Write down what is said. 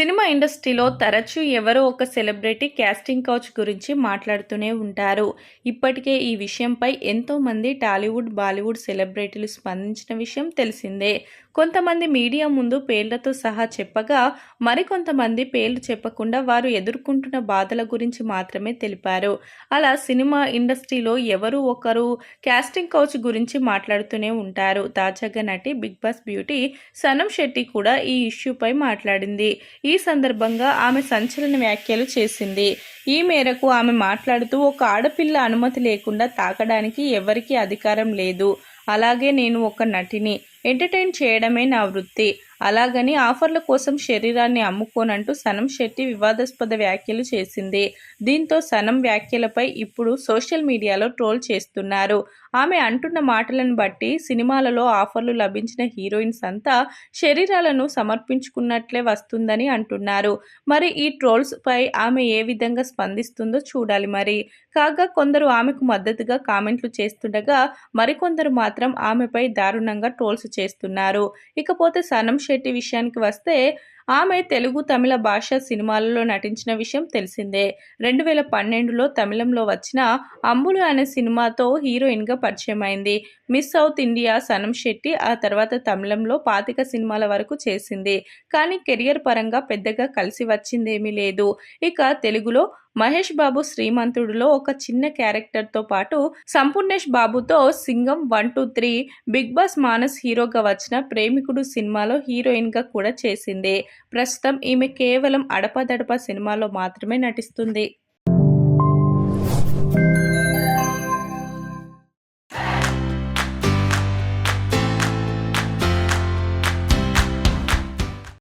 Cinema ఇండస్ట్రీలో తరచూ ఎవరో ఒక సెలబ్రిటీ క్యాస్టింగ్ కౌచ్ గురించి మాట్లాడుతూనే ఉంటారు. ఇప్పటికే ఈ విషయంపై ఎంతోమంది టాలీవుడ్, బాలీవుడ్ సెలబ్రిటీలు స్పందించిన విషయం తెలిసిందే. కొంతమంది మీడియా ముందు పేర్లతో సహా చెప్పగా, మరికొంతమంది పేర్లు చెప్పకుండా వారు ఎదుర్కొంటున్న బాధల గురించి మాత్రమే తెలిపారు. అలా సినిమా ఇండస్ట్రీలో ఎవరో ఒకరు క్యాస్టింగ్ కౌచ్ గురించి మాట్లాడుతూనే ఉంటారు. తాజాగా నటి బిగ్ బాస్ బ్యూటీ సనం శెట్టి కూడా ఈ ఇష్యూపై మాట్లాడింది. ఈ సందర్భంగా ఆమె సంచలన వ్యాఖ్యలు చేసింది. ఈ మేరకు ఆమె మాట్లాడుతూ, ఒక ఆడపిల్ల అనుమతి లేకుండా తాకడానికి ఎవరికీ అధికారం లేదు. అలాగే నేను ఒక నటిని. ఎంటర్టైన్ చేయడమే నా వృత్తి. అలాగని ఆఫర్ల కోసం శరీరాన్ని అమ్ముకోనంటూ సనం శెట్టి వివాదాస్పద వ్యాఖ్యలు చేసింది. దీంతో సనం వ్యాఖ్యలపై ఇప్పుడు సోషల్ మీడియాలో ట్రోల్ చేస్తున్నారు. ఆమె అంటున్న మాటలను బట్టి సినిమాలలో ఆఫర్లు లభించిన హీరోయిన్స్ అంతా శరీరాలను సమర్పించుకున్నట్లే వస్తుందని అంటున్నారు. మరి ఈ ట్రోల్స్ పై ఆమె ఏ విధంగా స్పందిస్తుందో చూడాలి మరి. కాగా కొందరు ఆమెకు మద్దతుగా కామెంట్లు చేస్తుండగా, మరికొందరు మాత్రం ఆమెపై దారుణంగా ట్రోల్స్ చేస్తున్నారు. ఇకపోతే సనం శెట్టి విషయానికి వస్తే, ఆమె తెలుగు, తమిళ భాషా సినిమాలలో నటించిన విషయం తెలిసిందే. 2012లో తమిళంలో వచ్చిన అంబులు అనే సినిమాతో హీరోయిన్గా పరిచయమైంది. మిస్ సౌత్ ఇండియా సనం శెట్టి ఆ తర్వాత తమిళంలో 25 సినిమాల వరకు చేసింది. కానీ కెరియర్ పరంగా పెద్దగా కలిసి వచ్చిందేమీ లేదు. ఇక తెలుగులో మహేష్ బాబు శ్రీమంతుడులో ఒక చిన్న క్యారెక్టర్తో పాటు సంపూర్ణేష్ బాబుతో సింగం 1, 2, 3, బిగ్ బాస్ మానస్ హీరోగా వచ్చిన ప్రేమికుడు సినిమాలో హీరోయిన్గా కూడా చేసింది. ప్రస్తుతం ఈమె కేవలం అడపాదడపా సినిమాలో మాత్రమే నటిస్తుంది.